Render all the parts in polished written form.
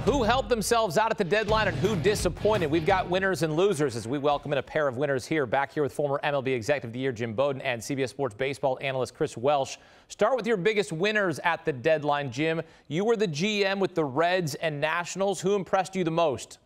Who helped themselves out at the deadline and who disappointed? We've got winners and losers as we welcome in a pair of winners here. Back here with former MLB Executive of the Year Jim Bowden and CBS Sports baseball analyst Chris Welsh. Start with your biggest winners at the deadline, Jim. You were the GM with the Reds and Nationals. Who impressed you the most?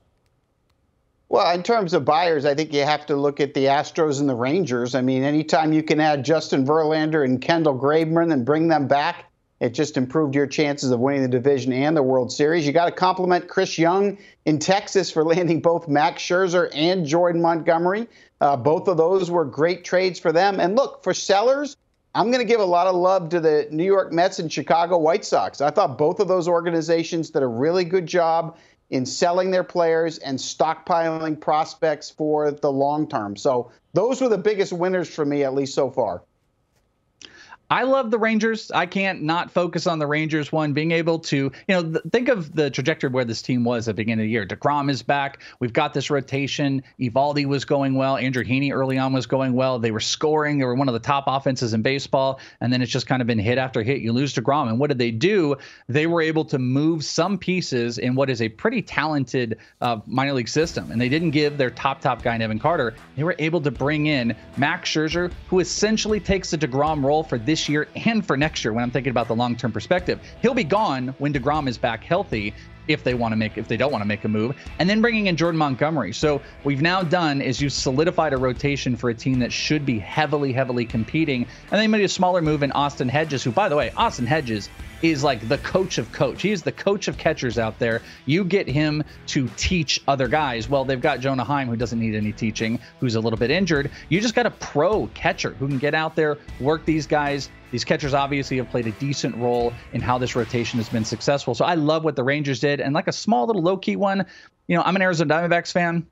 Well, in terms of buyers, I think you have to look at the Astros and the Rangers. I mean, anytime you can add Justin Verlander and Kendall Graveman and bring them back, it just improved your chances of winning the division and the World Series. You got to compliment Chris Young in Texas for landing both Max Scherzer and Jordan Montgomery. Both of those were great trades for them. And look, for sellers, I'm going to give a lot of love to the New York Mets and Chicago White Sox. I thought both of those organizations did a really good job in selling their players and stockpiling prospects for the long term. So those were the biggest winners for me, at least so far. I love the Rangers. I can't not focus on the Rangers one, being able to, think of the trajectory of where this team was at the beginning of the year. DeGrom is back. We've got this rotation. Evaldi was going well. Andrew Heaney early on was going well. They were scoring. They were one of the top offenses in baseball. And then it's just kind of been hit after hit. You lose DeGrom. And what did they do? They were able to move some pieces in what is a pretty talented minor league system. And they didn't give their top guy in Evan Carter. They were able to bring in Max Scherzer, who essentially takes the DeGrom role for this year and for next year when I'm thinking about the long-term perspective. He'll be gone when DeGrom is back healthy if they don't want to make a move, and then bringing in Jordan Montgomery. So what we've now done is you've solidified a rotation for a team that should be heavily competing, and they made a smaller move in Austin Hedges, who, by the way, Austin Hedges is like the coach of coach. He is the coach of catchers out there. You get him to teach other guys. Well, they've got Jonah Heim, who doesn't need any teaching, who's a little bit injured. You just got a pro catcher who can get out there, work these guys. These catchers obviously have played a decent role in how this rotation has been successful. So I love what the Rangers did. And like a small little low-key one, I'm an Arizona Diamondbacks fan.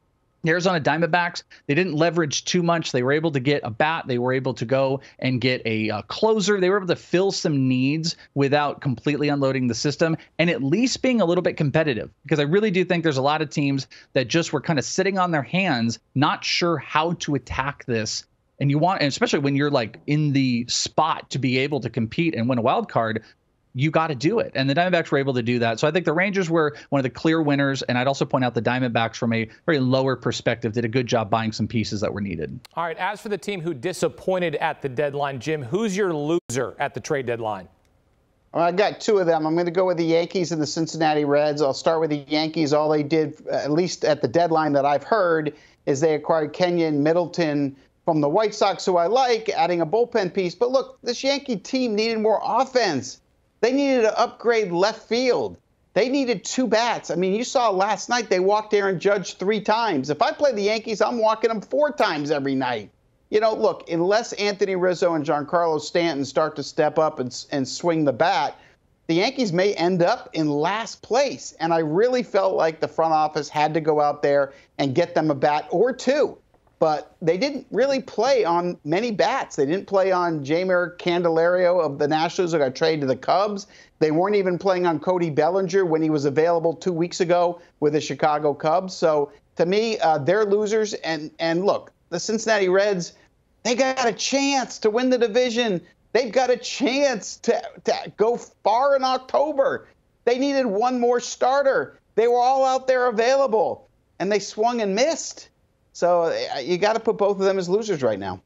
The Arizona Diamondbacks, they didn't leverage too much. They were able to get a bat. They were able to go and get a closer. They were able to fill some needs without completely unloading the system and at least being a little bit competitive, because I really do think there's a lot of teams that just were kind of sitting on their hands, not sure how to attack this. And especially when you're like in the spot to be able to compete and win a wild card, you got to do it. And the Diamondbacks were able to do that. So I think the Rangers were one of the clear winners. And I'd also point out the Diamondbacks, from a very lower perspective, did a good job buying some pieces that were needed. All right. As for the team who disappointed at the deadline, Jim, who's your loser at the trade deadline? Well, I got two of them. I'm going to go with the Yankees and the Cincinnati Reds. I'll start with the Yankees. All they did, at least at the deadline that I've heard, is they acquired Kenyon Middleton from the White Sox, who I like, adding a bullpen piece. But look, this Yankee team needed more offense. They needed to upgrade left field. They needed two bats. I mean, you saw last night they walked Aaron Judge 3 times. If I play the Yankees, I'm walking them 4 times every night. Look, unless Anthony Rizzo and Giancarlo Stanton start to step up and swing the bat, the Yankees may end up in last place. And I really felt like the front office had to go out there and get them a bat or two. But they didn't really play on many bats. They didn't play on Jeimer Candelario of the Nationals, who got traded to the Cubs. They weren't even playing on Cody Bellinger when he was available 2 weeks ago with the Chicago Cubs. So to me, they're losers. And look, the Cincinnati Reds, they got a chance to win the division. They've got a chance to go far in October. They needed one more starter. They were all out there available, and they swung and missed. So you got to put both of them as losers right now.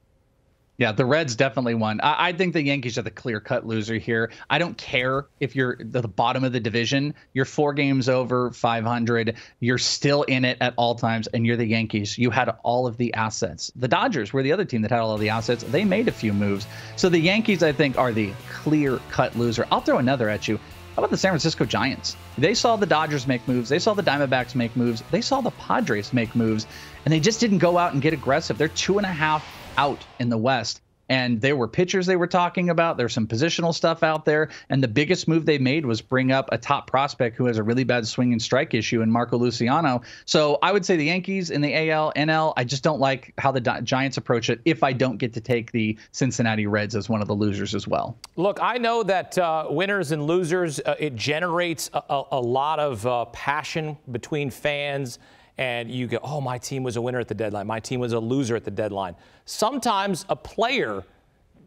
Yeah, the Reds definitely won. I think the Yankees are the clear-cut loser here. I don't care if you're the bottom of the division. You're 4 games over 500. You're still in it at all times, and you're the Yankees. You had all of the assets. The Dodgers were the other team that had all of the assets. They made a few moves. So the Yankees, I think, are the clear-cut loser. I'll throw another at you. How about the San Francisco Giants? They saw the Dodgers make moves. They saw the Diamondbacks make moves. They saw the Padres make moves, and they just didn't go out and get aggressive. They're 2.5 out in the West. And there were pitchers they were talking about. There's some positional stuff out there. And the biggest move they made was bring up a top prospect who has a really bad swing and strike issue in Marco Luciano. So I would say the Yankees in the AL, NL, I just don't like how the Giants approach it if I don't get to take the Cincinnati Reds as one of the losers as well. Look, I know that winners and losers, it generates a lot of passion between fans. And you go, oh, my team was a winner at the deadline. My team was a loser at the deadline. Sometimes a player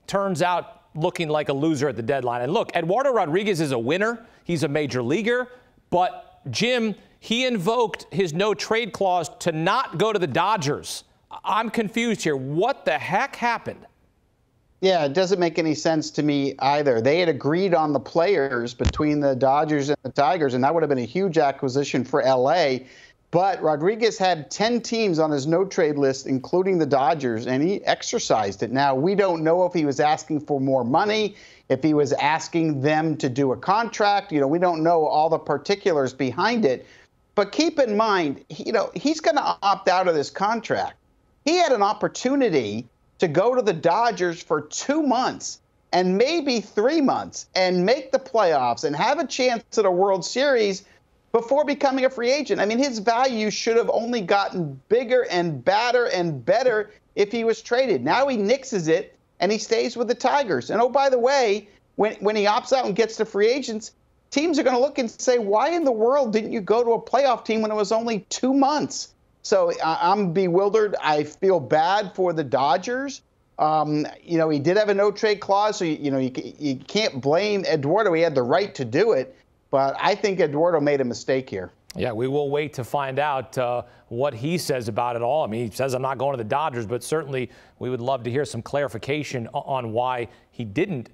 turns out looking like a loser at the deadline. And look, Eduardo Rodriguez is a winner. He's a major leaguer. But Jim, he invoked his no-trade clause to not go to the Dodgers. I'm confused here. What the heck happened? Yeah, it doesn't make any sense to me either. They had agreed on the players between the Dodgers and the Tigers, and that would have been a huge acquisition for L.A., but Rodriguez had 10 teams on his no-trade list, including the Dodgers, and he exercised it. Now, we don't know if he was asking for more money, if he was asking them to do a contract. We don't know all the particulars behind it. But keep in mind, he's going to opt out of this contract. He had an opportunity to go to the Dodgers for 2 months and maybe 3 months and make the playoffs and have a chance at a World Series before becoming a free agent. I mean, his value should have only gotten bigger and badder and better if he was traded. Now he nixes it and he stays with the Tigers. And oh, by the way, when he opts out and gets to free agents, teams are going to look and say, why in the world didn't you go to a playoff team when it was only 2 months? So I'm bewildered. I feel bad for the Dodgers. He did have a no-trade clause, so you can't blame Eduardo. He had the right to do it. But I think Eduardo made a mistake here. Yeah, we will wait to find out what he says about it all. I mean, he says I'm not going to the Dodgers, but certainly we would love to hear some clarification on why he didn't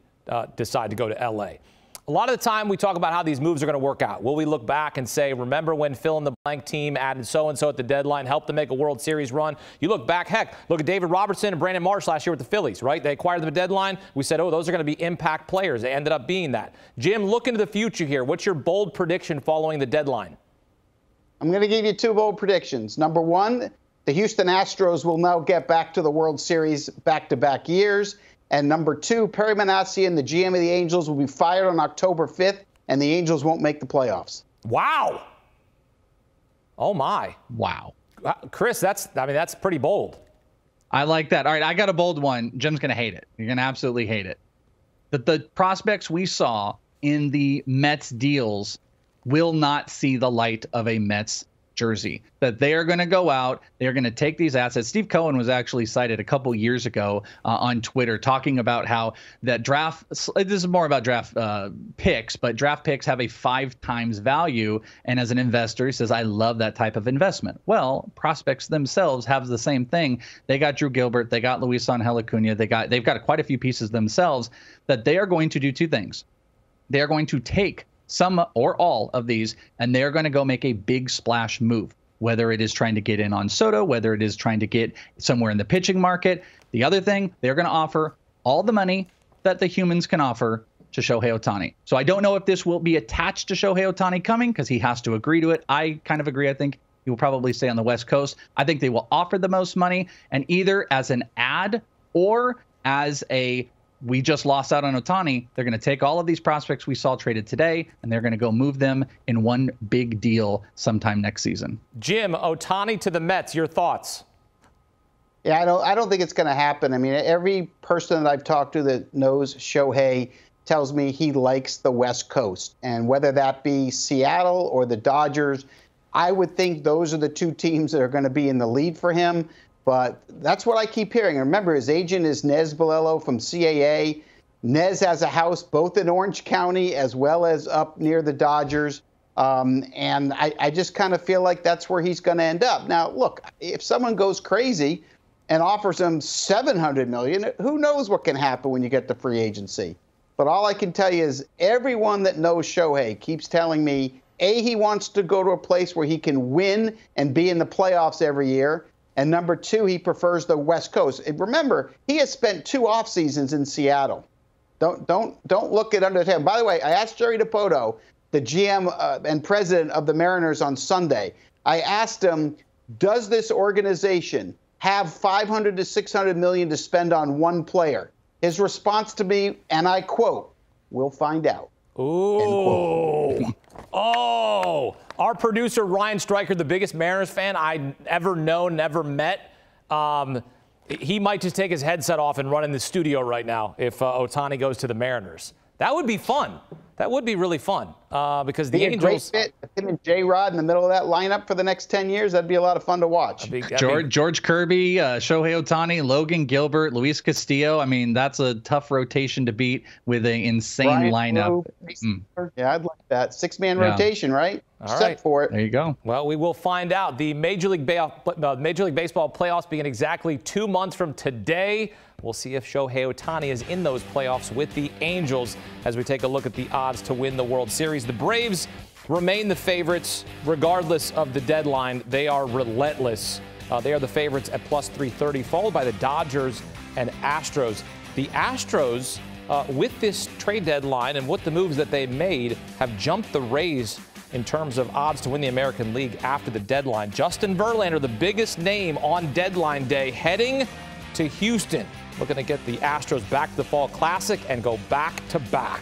decide to go to L.A. A lot of the time we talk about how these moves are going to work out. Will we look back and say, remember when fill-in-the-blank team added so-and-so at the deadline, helped them make a World Series run? You look back, heck, look at David Robertson and Brandon Marsh last year with the Phillies, right? They acquired them at the deadline. We said, oh, those are going to be impact players. They ended up being that. Jim, look into the future here. What's your bold prediction following the deadline? I'm going to give you 2 bold predictions. Number 1, the Houston Astros will now get back to the World Series back-to-back years. And number 2, Perry Manassian, the GM of the Angels, will be fired on October 5th, and the Angels won't make the playoffs. Wow. Oh, my. Wow. Chris, that's pretty bold. I like that. All right, I got a bold one. Jim's going to hate it. You're going to absolutely hate it. That the prospects we saw in the Mets deals will not see the light of a Mets jersey. That they are going to go out, they're going to take these assets. Steve Cohen was actually cited a couple years ago on Twitter talking about how that draft, this is more about draft picks, but draft picks have a 5 times value. And as an investor, he says, I love that type of investment. Well, prospects themselves have the same thing. They got Drew Gilbert, they got Luis Angel Acuna, they've got quite a few pieces themselves. That they are going to do 2 things. They are going to take some or all of these, and they're going to go make a big splash move, whether it is trying to get in on Soto, whether it is trying to get somewhere in the pitching market. The other thing, they're going to offer all the money that the humans can offer to Shohei Ohtani. So I don't know if this will be attached to Shohei Ohtani coming because he has to agree to it. I kind of agree. I think he will probably stay on the West Coast. I think they will offer the most money, and either as an ad or as a we just lost out on Ohtani, they're going to take all of these prospects we saw traded today, and they're going to go move them in one big deal sometime next season. Jim, Ohtani to the Mets, your thoughts? Yeah, I don't think it's going to happen. I mean, every person that I've talked to that knows Shohei tells me he likes the West Coast. And whether that be Seattle or the Dodgers, I would think those are the 2 teams that are going to be in the lead for him. But that's what I keep hearing. And remember, his agent is Nez Bolello from CAA. Nez has a house both in Orange County as well as up near the Dodgers. And I just kind of feel like that's where he's going to end up. Now, look, if someone goes crazy and offers him $700 million, who knows what can happen when you get to free agency. But all I can tell you is everyone that knows Shohei keeps telling me, A, he wants to go to a place where he can win and be in the playoffs every year. And number 2, he prefers the West Coast. And remember, he has spent 2 off seasons in Seattle. Don't look it under the table. By the way, I asked Jerry DiPoto, the GM and president of the Mariners, on Sunday. I asked him, does this organization have $500 to $600 million to spend on one player? His response to me, and I quote, "We'll find out." Ooh. Oh, our producer, Ryan Stryker, the biggest Mariners fan I ever known, never met. He might just take his headset off and run in the studio right now if Ohtani goes to the Mariners. That would be fun. That would be really fun because the Be a Angels. great fit. Him and J-Rod in the middle of that lineup for the next 10 years. That'd be a lot of fun to watch. George Kirby, Shohei Ohtani, Logan Gilbert, Luis Castillo. I mean, that's a tough rotation to beat with an insane lineup. Yeah, I'd like that. 6-man rotation, right? All Set for it. There you go. Well, we will find out. The Major League Baseball playoffs begin exactly 2 months from today. We'll see if Shohei Ohtani is in those playoffs with the Angels as we take a look at the odds to win the World Series. The Braves remain the favorites regardless of the deadline. They are relentless. They are the favorites at plus 330, followed by the Dodgers and Astros. The Astros, with this trade deadline and with the moves that they made, have jumped the Rays in terms of odds to win the American League after the deadline. Justin Verlander, the biggest name on deadline day, heading to Houston, looking to get the Astros back to the Fall Classic and go back-to-back.